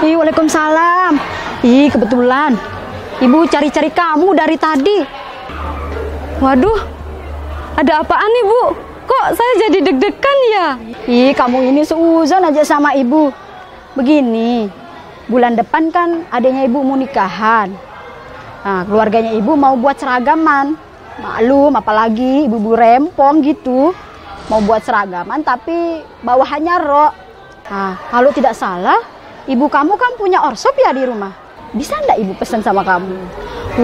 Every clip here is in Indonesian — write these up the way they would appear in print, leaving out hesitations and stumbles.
Waalaikumsalam. Kebetulan Ibu cari-cari kamu dari tadi. Waduh, ada apaan nih, Bu? Kok saya jadi deg-degan ya? Kamu ini seuzon aja sama Ibu. Begini, bulan depan kan adanya Ibu mau nikahan. Nah, keluarganya Ibu mau buat seragaman. Maklum, apalagi ibu-ibu rempong gitu. Mau buat seragaman tapi bawahannya rok. Nah, kalau tidak salah, ibu kamu kan punya orshop ya di rumah. Bisa enggak Ibu pesan sama kamu?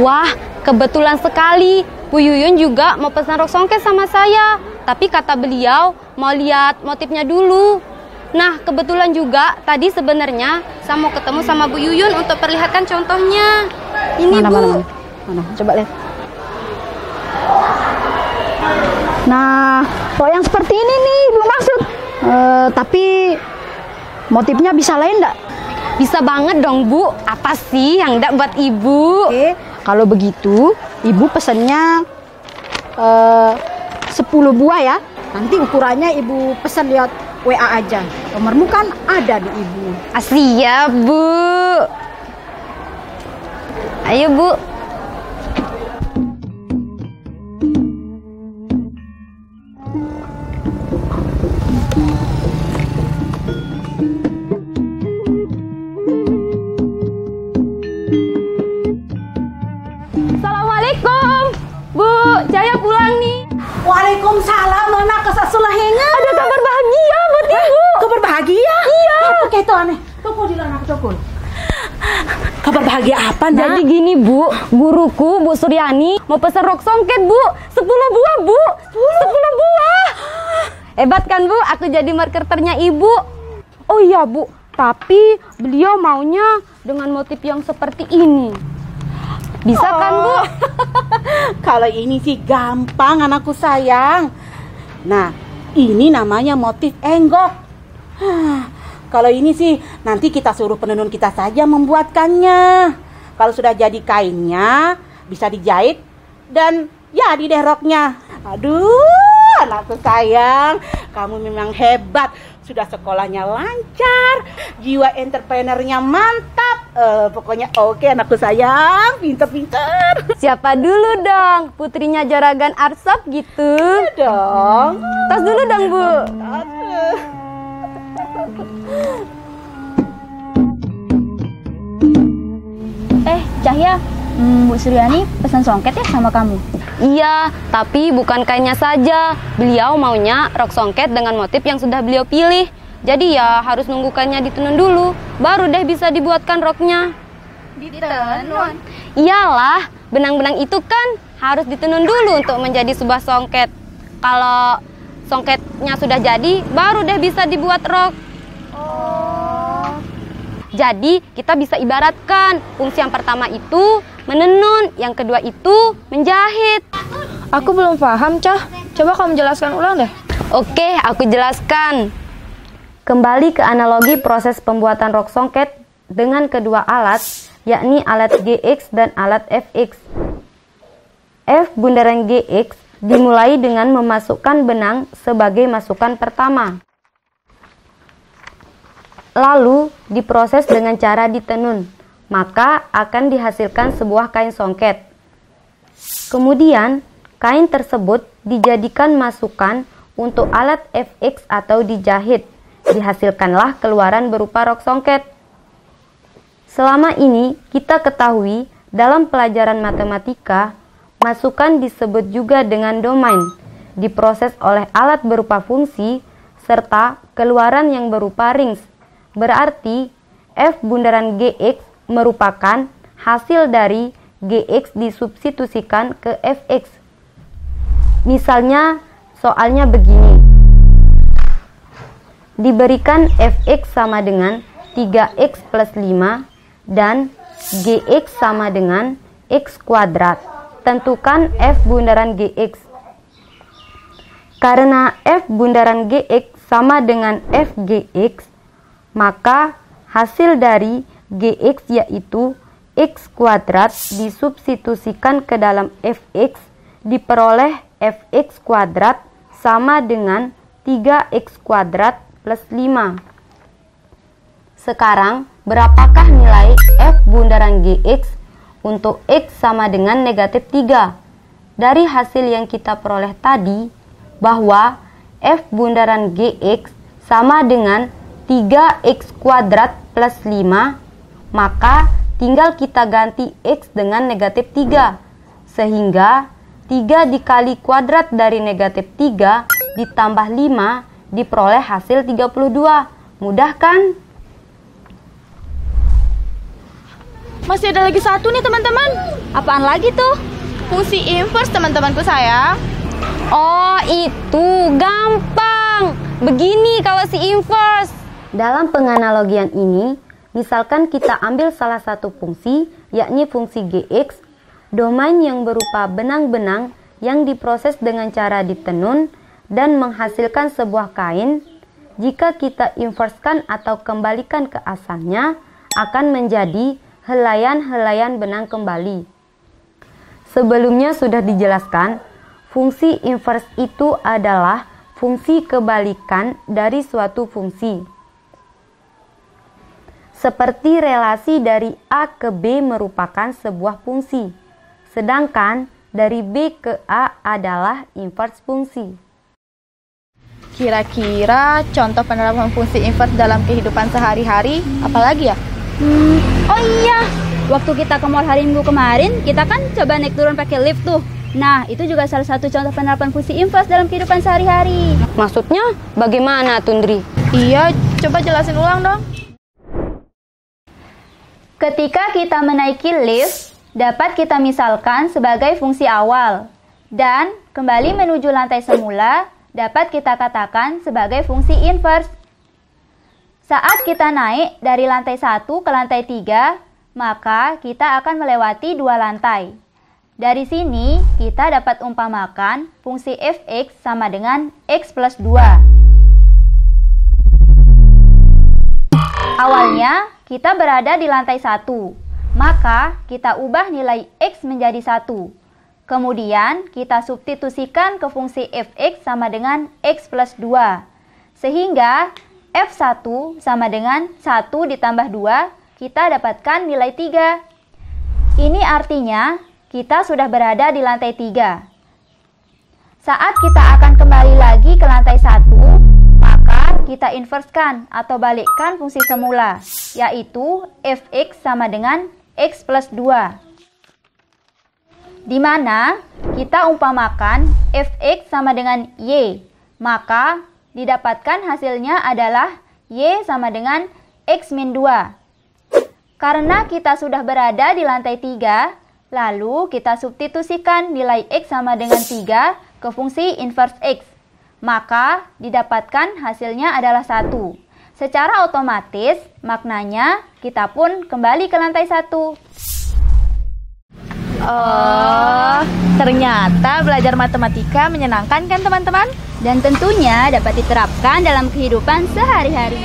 Wah, kebetulan sekali. Bu Yuyun juga mau pesan rok songket sama saya. Tapi kata beliau mau lihat motifnya dulu. Nah, kebetulan juga tadi sebenarnya saya mau ketemu sama Bu Yuyun untuk perlihatkan contohnya. Ini Bu. Mana? Coba lihat. Nah, kok yang seperti ini nih Ibu maksud. Tapi motifnya bisa lain enggak? Bisa banget dong, Bu. Apa sih yang enggak buat Ibu? Oke, kalau begitu Ibu pesennya 10 buah ya. Nanti ukurannya Ibu pesan lihat WA aja. Nomormu kan ada di Ibu. Siap, Bu. Ayo, Bu. Assalamualaikum, Bu. Jaya pulang nih. Waalaikumsalam, Nona kesasulahengan. Ada kabar bahagia buat Ibu. Kabar bahagia? Iya. Apa kayak itu aneh? Toko di lana toko. Kabar bahagia apa, Nak? Jadi gini, Bu. Guruku, Bu Suryani, mau pesan rok songket, Bu. 10 buah, Bu. 10 buah. Hebat kan, Bu? Aku jadi marketernya Ibu. Oh iya, Bu. Tapi beliau maunya dengan motif yang seperti ini. Bisa kan, Bu? Kalau ini sih gampang, anakku sayang. Nah, ini namanya motif enggok. Kalau ini sih nanti kita suruh penenun kita saja membuatkannya. Kalau sudah jadi kainnya, bisa dijahit dan jadi deh roknya. Aduh, anakku sayang, kamu memang hebat. Sudah sekolahnya lancar, jiwa entrepreneurnya mantap. Pokoknya oke, anakku sayang, pinter-pinter. Siapa dulu dong? Putrinya Jaragan Arshop gitu. Iya dong. Tas dulu dong, Bu. Aduh. Cahya, Bu Suryani pesan songket ya sama kamu? Iya, tapi bukan kainnya saja. Beliau maunya rok songket dengan motif yang sudah beliau pilih. Jadi ya harus nunggu kainnya ditenun dulu, baru deh bisa dibuatkan roknya. Ditenun? Iyalah, benang-benang itu kan harus ditenun dulu untuk menjadi sebuah songket. Kalau songketnya sudah jadi, baru deh bisa dibuat rok. Jadi kita bisa ibaratkan fungsi yang pertama itu menenun, yang kedua itu menjahit. Aku belum paham, Cah. Coba kamu jelaskan ulang deh. Oke, aku jelaskan. Kembali ke analogi proses pembuatan rok songket dengan kedua alat, yakni alat GX dan alat FX. F bundaran GX dimulai dengan memasukkan benang sebagai masukan pertama. Lalu diproses dengan cara ditenun, maka akan dihasilkan sebuah kain songket. Kemudian, kain tersebut dijadikan masukan untuk alat FX atau dijahit. Dihasilkanlah keluaran berupa rok songket. Selama ini kita ketahui dalam pelajaran matematika, masukan disebut juga dengan domain, diproses oleh alat berupa fungsi, serta keluaran yang berupa rings. Berarti F bundaran GX merupakan hasil dari GX disubstitusikan ke FX. Misalnya soalnya begini. Diberikan FX sama dengan 3X plus 5 dan GX sama dengan X kuadrat. Tentukan F bundaran GX. Karena F bundaran GX sama dengan FGX, maka hasil dari GX yaitu X kuadrat disubstitusikan ke dalam FX, diperoleh Fx kuadrat sama dengan 3X kuadrat plus 5. Sekarang, berapakah nilai F bundaran GX untuk X sama dengan negatif 3? Dari hasil yang kita peroleh tadi, bahwa F bundaran GX sama dengan 3X kuadrat plus 5, maka tinggal kita ganti X dengan negatif 3. Sehingga 3 dikali kuadrat dari negatif 3 ditambah 5 diperoleh hasil 32. Mudah kan? Masih ada lagi satu nih teman-teman. Apaan lagi tuh? Fungsi inverse teman-temanku sayang. Oh, itu gampang. Begini kalau si inverse. Dalam penganalogian ini, misalkan kita ambil salah satu fungsi, yakni fungsi GX, domain yang berupa benang-benang yang diproses dengan cara ditenun dan menghasilkan sebuah kain. Jika kita inverskan atau kembalikan ke asalnya, akan menjadi helaian-helaian benang kembali. Sebelumnya sudah dijelaskan, fungsi inverse itu adalah fungsi kebalikan dari suatu fungsi. Seperti relasi dari A ke B merupakan sebuah fungsi, sedangkan dari B ke A adalah inverse fungsi. Kira-kira contoh penerapan fungsi inverse dalam kehidupan sehari-hari apalagi ya? Oh iya, waktu kita ke mall hari Minggu kemarin, kita kan coba naik turun pakai lift tuh. Nah, itu juga salah satu contoh penerapan fungsi inverse dalam kehidupan sehari-hari. Maksudnya bagaimana, Tundri? Iya, coba jelasin ulang dong. Ketika kita menaiki lift, dapat kita misalkan sebagai fungsi awal. Dan kembali menuju lantai semula, dapat kita katakan sebagai fungsi inverse. Saat kita naik dari lantai 1 ke lantai 3, maka kita akan melewati 2 lantai. Dari sini, kita dapat umpamakan fungsi fx sama dengan x plus 2. Awalnya, kita berada di lantai 1, maka kita ubah nilai x menjadi 1. Kemudian, kita substitusikan ke fungsi fx sama dengan x plus 2. Sehingga, F1 sama dengan 1 ditambah 2, kita dapatkan nilai 3. Ini artinya, kita sudah berada di lantai 3. Saat kita akan kembali lagi ke lantai 1, maka kita inverskan atau balikkan fungsi semula, yaitu fx sama dengan x plus 2. Di mana kita umpamakan fx sama dengan y, maka didapatkan hasilnya adalah y sama dengan x min 2. Karena kita sudah berada di lantai 3, lalu kita substitusikan nilai x sama dengan 3 ke fungsi inverse x, maka didapatkan hasilnya adalah 1. Secara otomatis, maknanya kita pun kembali ke lantai 1. Oh, ternyata belajar matematika menyenangkan kan teman-teman? Dan tentunya dapat diterapkan dalam kehidupan sehari-hari.